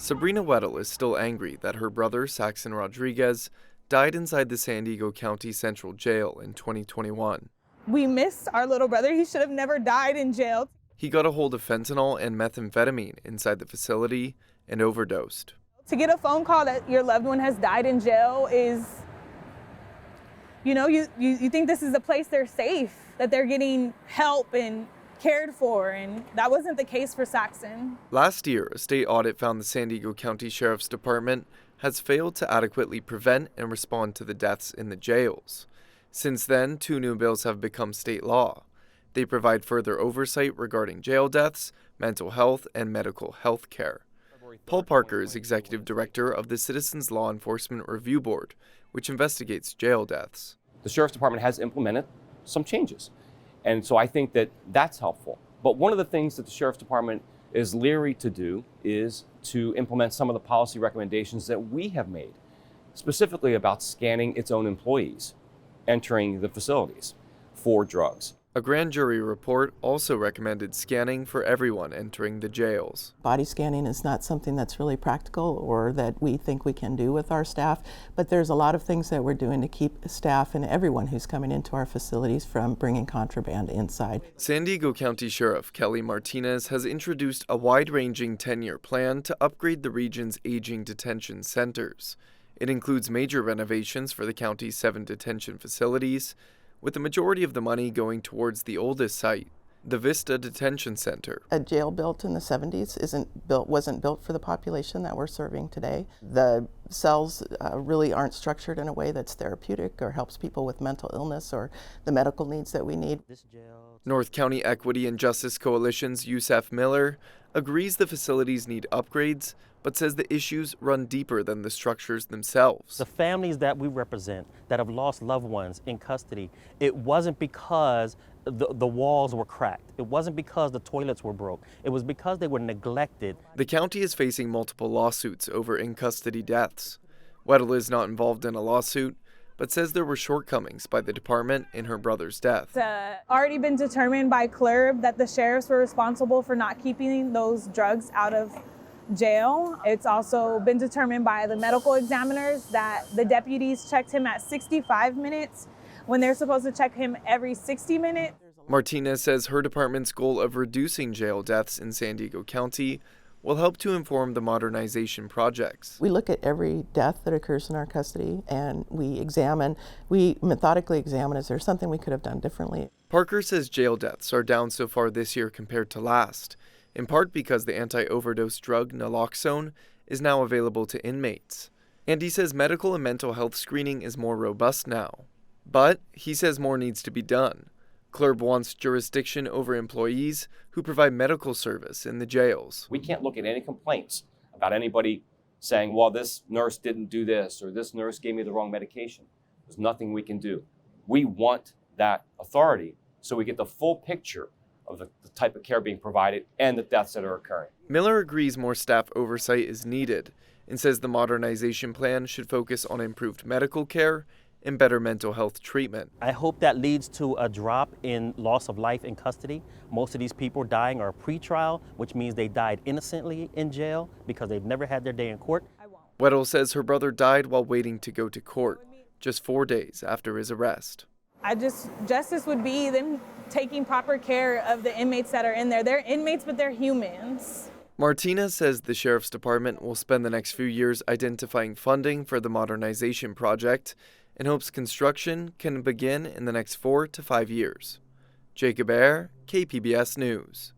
Sabrina Weddle is still angry that her brother, Saxon Rodriguez, died inside the San Diego County Central Jail in 2021. We miss our little brother. He should have never died in jail. He got a hold of fentanyl and methamphetamine inside the facility and overdosed. To get a phone call that your loved one has died in jail is, you think this is a place they're safe, that they're getting help and cared for, and that wasn't the case for Saxon. Last year, a state audit found the San Diego County Sheriff's Department has failed to adequately prevent and respond to the deaths in the jails. Since then, 2 new bills have become state law. They provide further oversight regarding jail deaths, mental health, and medical health care. Paul Parker is executive director of the Citizens Law Enforcement Review Board, which investigates jail deaths. The Sheriff's Department has implemented some changes, and so I think that that's helpful. But one of the things that the Sheriff's Department is leery to do is to implement some of the policy recommendations that we have made, specifically about scanning its own employees entering the facilities for drugs. A grand jury report also recommended scanning for everyone entering the jails. Body scanning is not something that's really practical or that we think we can do with our staff, but there's a lot of things that we're doing to keep staff and everyone who's coming into our facilities from bringing contraband inside. San Diego County Sheriff Kelly Martinez has introduced a wide-ranging 10-year plan to upgrade the region's aging detention centers. It includes major renovations for the county's 7 detention facilities, with the majority of the money going towards the oldest site, the Vista Detention Center. A jail built in the 70s wasn't built for the population that we're serving today. The cells really aren't structured in a way that's therapeutic or helps people with mental illness or the medical needs that we need. North County Equity and Justice Coalition's Yusef Miller agrees the facilities need upgrades, but says the issues run deeper than the structures themselves. The families that we represent that have lost loved ones in custody, it wasn't because the walls were cracked. It wasn't because the toilets were broke. It was because they were neglected. The county is facing multiple lawsuits over in-custody deaths. Weddle is not involved in a lawsuit, but says there were shortcomings by the department in her brother's death. It's already been determined by CLRB that the sheriffs were responsible for not keeping those drugs out of jail. It's also been determined by the medical examiners that the deputies checked him at 65 minutes when they're supposed to check him every 60 minutes. Martinez says her department's goal of reducing jail deaths in San Diego County will help to inform the modernization projects. We look at every death that occurs in our custody and we methodically examine, is there something we could have done differently? Parker says jail deaths are down so far this year compared to last, in part because the anti-overdose drug naloxone is now available to inmates. And he says medical and mental health screening is more robust now. But he says more needs to be done. CLRB wants jurisdiction over employees who provide medical service in the jails. We can't look at any complaints about anybody saying, well, this nurse didn't do this or this nurse gave me the wrong medication. There's nothing we can do. We want that authority so we get the full picture of the type of care being provided and the deaths that are occurring. Miller agrees more staff oversight is needed and says the modernization plan should focus on improved medical care and better mental health treatment. I hope that leads to a drop in loss of life in custody. Most of these people dying are pretrial, which means they died innocently in jail because they've never had their day in court. Weddle says her brother died while waiting to go to court, just 4 days after his arrest. Justice would be them taking proper care of the inmates that are in there. They're inmates, but they're humans. Martinez says the Sheriff's Department will spend the next few years identifying funding for the modernization project and hopes construction can begin in the next 4 to 5 years. Jacob Aere, KPBS News.